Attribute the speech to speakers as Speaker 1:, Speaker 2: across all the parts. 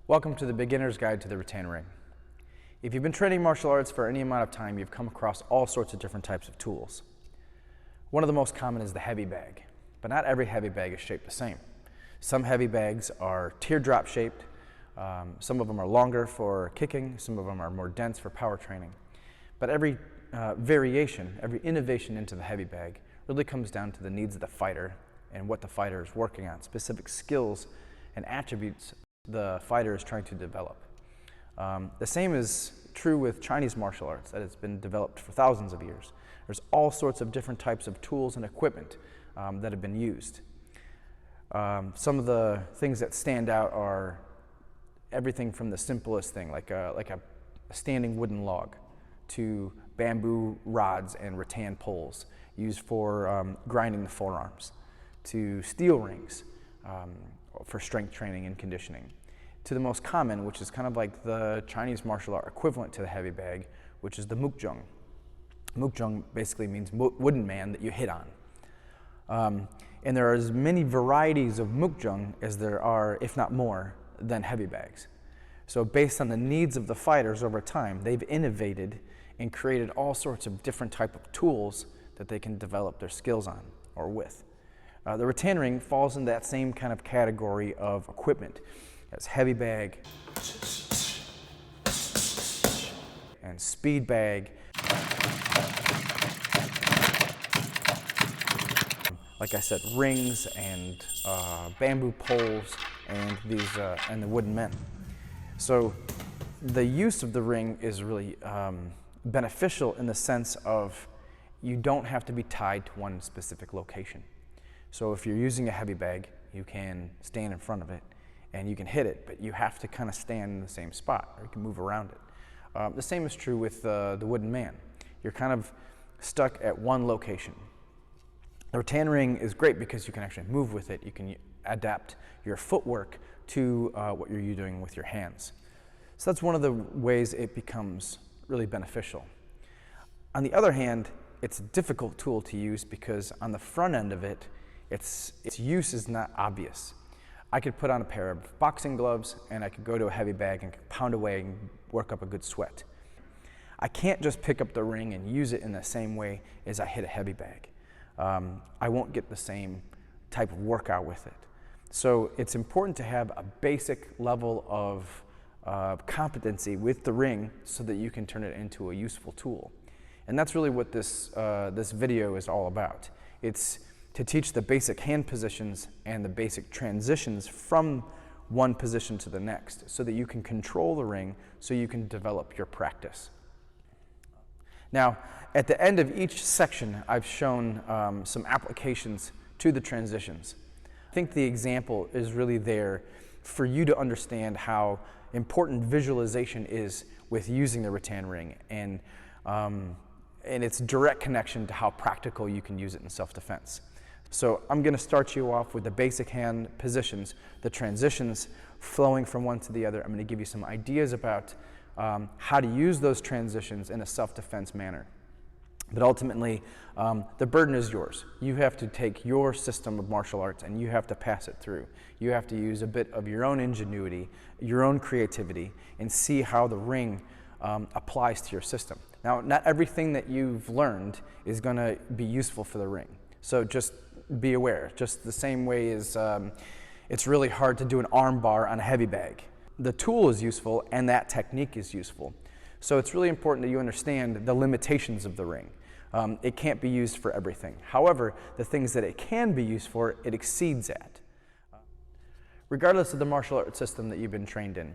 Speaker 1: Welcome to the Beginner's Guide to the Rattan Ring. If you've been training martial arts for any amount of time, you've come across all sorts of different types of tools. One of the most common is the heavy bag, but not every heavy bag is shaped the same. Some heavy bags are teardrop shaped, some of them are longer for kicking, some of them are more dense for power training. But every variation, every innovation into the heavy bag really comes down to the needs of the fighter and what the fighter is working on, specific skills and attributes the fighter is trying to develop. The same is true with Chinese martial arts that has been developed for thousands of years. There's all sorts of different types of tools and equipment that have been used. Some of the things that stand out are everything from the simplest thing, like a standing wooden log, to bamboo rods and rattan poles used for grinding the forearms, to steel rings for strength training and conditioning, to the most common, which is kind of like the Chinese martial art equivalent to the heavy bag, which is the mukjung. Mukjung basically means wooden man that you hit on. And there are as many varieties of mukjung as there are, if not more, than heavy bags. So based on the needs of the fighters over time, they've innovated and created all sorts of different type of tools that they can develop their skills on or with. The rattan ring falls in that same kind of category of equipment. It's heavy bag and speed bag. Like I said, rings and bamboo poles and and the wooden men. So the use of the ring is really beneficial in the sense of you don't have to be tied to one specific location. So if you're using a heavy bag, you can stand in front of it and you can hit it, but you have to kind of stand in the same spot, or you can move around it. The same is true with the wooden man. You're kind of stuck at one location. The rattan ring is great because you can actually move with it. You can adapt your footwork to what you're doing with your hands. So that's one of the ways it becomes really beneficial. On the other hand, it's a difficult tool to use because on the front end of it, its use is not obvious. I could put on a pair of boxing gloves and I could go to a heavy bag and pound away and work up a good sweat. I can't just pick up the ring and use it in the same way as I hit a heavy bag. I won't get the same type of workout with it. So it's important to have a basic level of competency with the ring so that you can turn it into a useful tool. And that's really what this video is all about. It's to teach the basic hand positions and the basic transitions from one position to the next so that you can control the ring so you can develop your practice. Now, at the end of each section, I've shown some applications to the transitions. I think the example is really there for you to understand how important visualization is with using the rattan ring and its direct connection to how practical you can use it in self-defense. So I'm going to start you off with the basic hand positions, the transitions flowing from one to the other. I'm going to give you some ideas about how to use those transitions in a self-defense manner. But ultimately, the burden is yours. You have to take your system of martial arts and you have to pass it through. You have to use a bit of your own ingenuity, your own creativity, and see how the ring applies to your system. Now, not everything that you've learned is going to be useful for the ring. So just be aware, just the same way as it's really hard to do an arm bar on a heavy bag. The tool is useful and that technique is useful. So it's really important that you understand the limitations of the ring. It can't be used for everything. However, the things that it can be used for, it exceeds at. Regardless of the martial arts system that you've been trained in,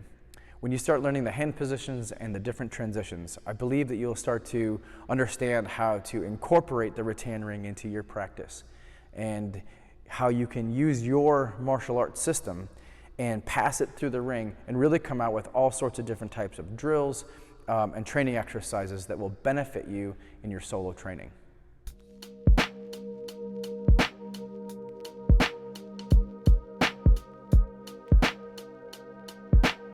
Speaker 1: when you start learning the hand positions and the different transitions, I believe that you'll start to understand how to incorporate the rattan ring into your practice and how you can use your martial arts system and pass it through the ring and really come out with all sorts of different types of drills and training exercises that will benefit you in your solo training.